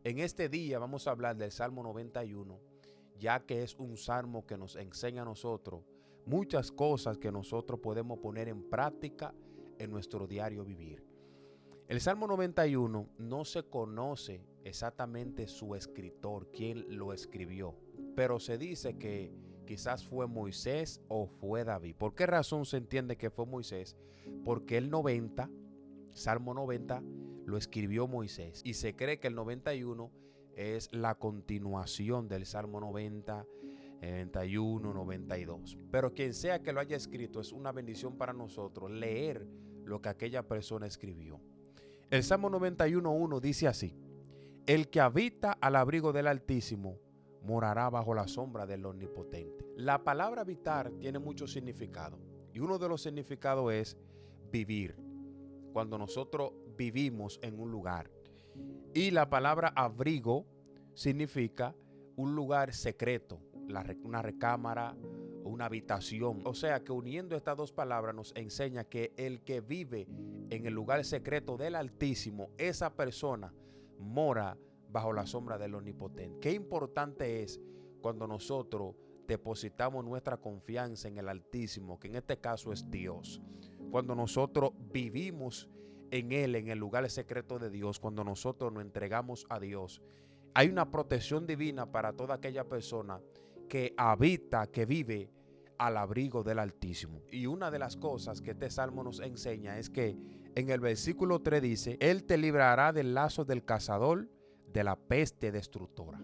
En este día vamos a hablar del Salmo 91, ya que es un salmo que nos enseña a nosotros muchas cosas que nosotros podemos poner en práctica en nuestro diario vivir. El Salmo 91 no se conoce exactamente su escritor, quién lo escribió, pero se dice que quizás fue Moisés o fue David. ¿Por qué razón se entiende que fue Moisés? Porque el 90, Salmo 90, lo escribió Moisés y se cree que el 91 es la continuación del Salmo 90, 91, 92. Pero quien sea que lo haya escrito, es una bendición para nosotros leer lo que aquella persona escribió. El Salmo 91:1 dice así: el que habita al abrigo del Altísimo morará bajo la sombra del Omnipotente. La palabra habitar tiene mucho significado y uno de los significados es vivir, cuando nosotros vivimos en un lugar. Y la palabra abrigo significa un lugar secreto, una recámara o una habitación. O sea que uniendo estas dos palabras nos enseña que el que vive en el lugar secreto del Altísimo, esa persona mora bajo la sombra del Omnipotente. Qué importante es cuando nosotros depositamos nuestra confianza en el Altísimo, que en este caso es Dios. Cuando nosotros vivimos en Él, en el lugar secreto de Dios, cuando nosotros nos entregamos a Dios, hay una protección divina para toda aquella persona que habita, que vive al abrigo del Altísimo. Y una de las cosas que este salmo nos enseña es que en el versículo 3 dice: Él te librará del lazo del cazador, de la peste destructora.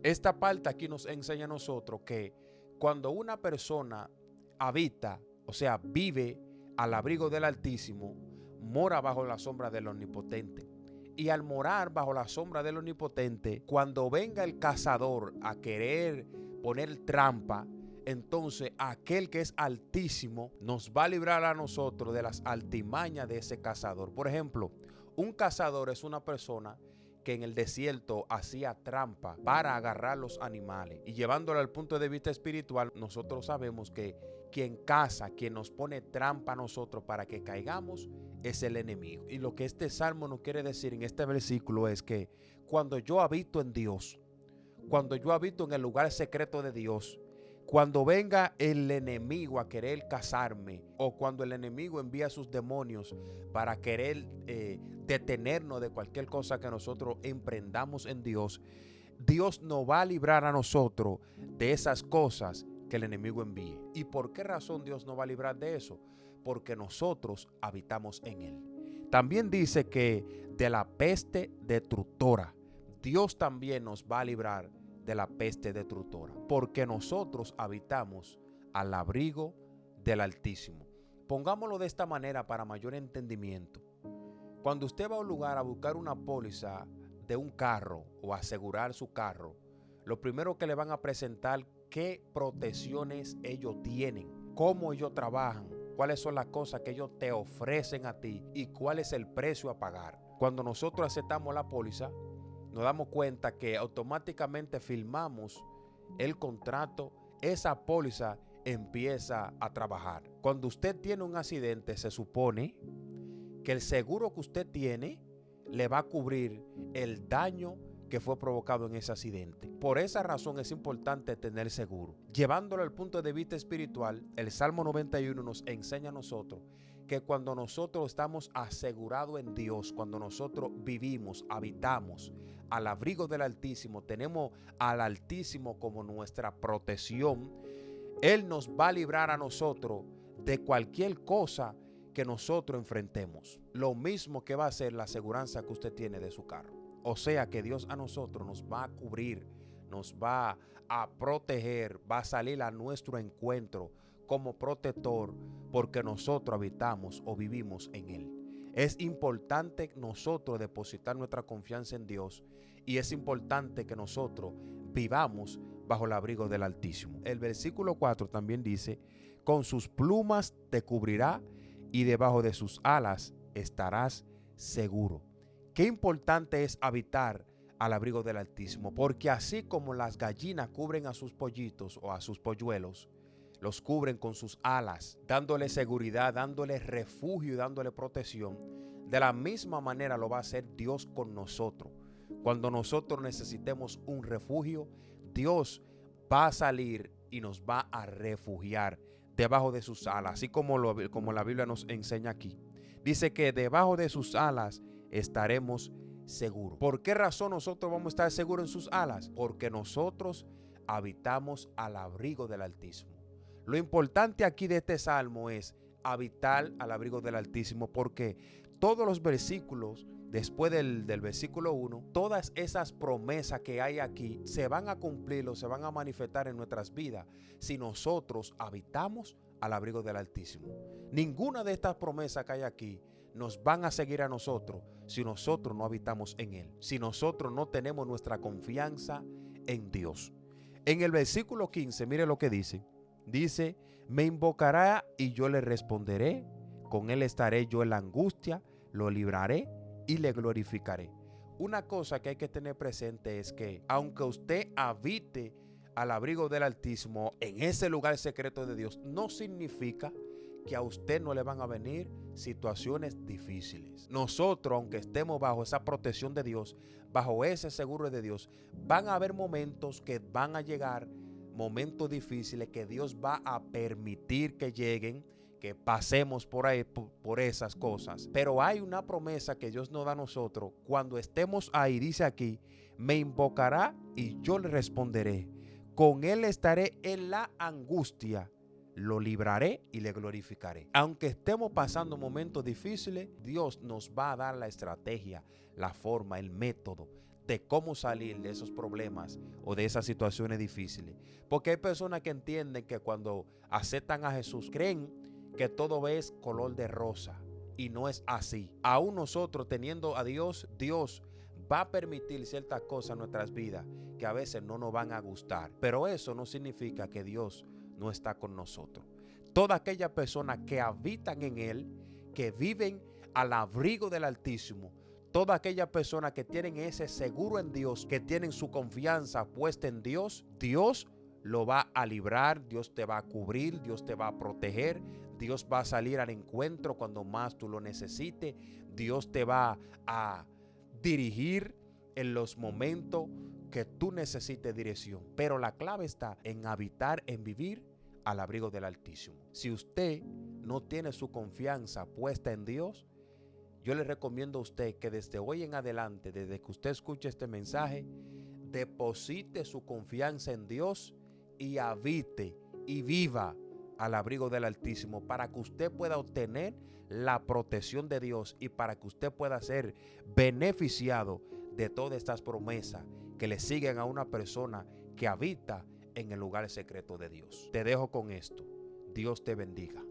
Esta parte aquí nos enseña a nosotros que cuando una persona habita, o sea, vive al abrigo del Altísimo, mora bajo la sombra del Omnipotente. Y al morar bajo la sombra del Omnipotente, cuando venga el cazador a querer poner trampa, entonces aquel que es altísimo nos va a librar a nosotros de las altimañas de ese cazador. Por ejemplo, un cazador es una persona que en el desierto hacía trampa para agarrar los animales. Y llevándolo al punto de vista espiritual, nosotros sabemos que quien caza, quien nos pone trampa a nosotros para que caigamos, es el enemigo. Y lo que este salmo nos quiere decir en este versículo es que cuando yo habito en Dios, cuando yo habito en el lugar secreto de Dios, cuando venga el enemigo a querer cazarme, o cuando el enemigo envía a sus demonios para querer detenernos de cualquier cosa que nosotros emprendamos en Dios, Dios nos va a librar a nosotros de esas cosas que el enemigo envíe. ¿Y por qué razón Dios nos va a librar de eso? Porque nosotros habitamos en Él. También dice que de la peste destructora, Dios también nos va a librar de la peste destructora, porque nosotros habitamos al abrigo del Altísimo. Pongámoslo de esta manera para mayor entendimiento. Cuando usted va a un lugar a buscar una póliza de un carro o asegurar su carro, lo primero que le van a presentar qué protecciones ellos tienen, cómo ellos trabajan, cuáles son las cosas que ellos te ofrecen a ti y cuál es el precio a pagar. Cuando nosotros aceptamos la póliza, nos damos cuenta que automáticamente firmamos el contrato, esa póliza empieza a trabajar. Cuando usted tiene un accidente, se supone que el seguro que usted tiene le va a cubrir el daño que fue provocado en ese accidente. Por esa razón es importante tener seguro. Llevándolo al punto de vista espiritual, el Salmo 91 nos enseña a nosotros que cuando nosotros estamos asegurados en Dios, cuando nosotros vivimos, habitamos al abrigo del Altísimo, tenemos al Altísimo como nuestra protección, Él nos va a librar a nosotros de cualquier cosa que nosotros enfrentemos. Lo mismo que va a ser la aseguranza que usted tiene de su carro. O sea que Dios a nosotros nos va a cubrir, nos va a proteger, va a salir a nuestro encuentro como protector porque nosotros habitamos o vivimos en Él. Es importante nosotros depositar nuestra confianza en Dios y es importante que nosotros vivamos bajo el abrigo del Altísimo. El versículo 4 también dice: con sus plumas te cubrirá y debajo de sus alas estarás seguro. Qué importante es habitar al abrigo del Altísimo, porque así como las gallinas cubren a sus pollitos o a sus polluelos, los cubren con sus alas, dándole seguridad, dándole refugio y dándole protección, de la misma manera lo va a hacer Dios con nosotros. Cuando nosotros necesitemos un refugio, Dios va a salir y nos va a refugiar debajo de sus alas, así como la Biblia nos enseña aquí. Dice que debajo de sus alas estaremos seguros. ¿Por qué razón nosotros vamos a estar seguros en sus alas? Porque nosotros habitamos al abrigo del Altísimo. Lo importante aquí de este salmo es habitar al abrigo del Altísimo, porque todos los versículos, después del versículo 1, todas esas promesas que hay aquí se van a cumplir o se van a manifestar en nuestras vidas si nosotros habitamos al abrigo del Altísimo. Ninguna de estas promesas que hay aquí nos van a seguir a nosotros si nosotros no habitamos en Él, si nosotros no tenemos nuestra confianza en Dios. En el versículo 15, mire lo que dice. Dice, me invocará y yo le responderé, con Él estaré yo en la angustia, lo libraré y le glorificaré. Una cosa que hay que tener presente es que aunque usted habite al abrigo del Altísimo, en ese lugar secreto de Dios, no significa que a usted no le van a venir situaciones difíciles. Nosotros, aunque estemos bajo esa protección de Dios, bajo ese seguro de Dios, van a haber momentos que van a llegar, momentos difíciles que Dios va a permitir que lleguen, que pasemos por ahí, por esas cosas. Pero hay una promesa que Dios nos da a nosotros. Cuando estemos ahí, dice aquí, me invocará y yo le responderé. Con Él estaré en la angustia, lo libraré y le glorificaré. Aunque estemos pasando momentos difíciles, Dios nos va a dar la estrategia, la forma, el método de cómo salir de esos problemas o de esas situaciones difíciles. Porque hay personas que entienden que cuando aceptan a Jesús, creen que todo es color de rosa, y no es así. Aún nosotros teniendo a Dios, Dios va a permitir ciertas cosas en nuestras vidas que a veces no nos van a gustar, pero eso no significa que Dios no está con nosotros. Todas aquellas personas que habitan en Él, que viven al abrigo del Altísimo, todas aquellas personas que tienen ese seguro en Dios, que tienen su confianza puesta en Dios, Dios lo va a librar, Dios te va a cubrir, Dios te va a proteger, Dios va a salir al encuentro cuando más tú lo necesites, Dios te va a dirigir en los momentos que tú necesites dirección. Pero la clave está en habitar, en vivir al abrigo del Altísimo. Si usted no tiene su confianza puesta en Dios, yo le recomiendo a usted que desde hoy en adelante, desde que usted escuche este mensaje, deposite su confianza en Dios y habite y viva al abrigo del Altísimo, para que usted pueda obtener la protección de Dios y para que usted pueda ser beneficiado de todas estas promesas que le siguen a una persona que habita en el lugar secreto de Dios. Te dejo con esto. Dios te bendiga.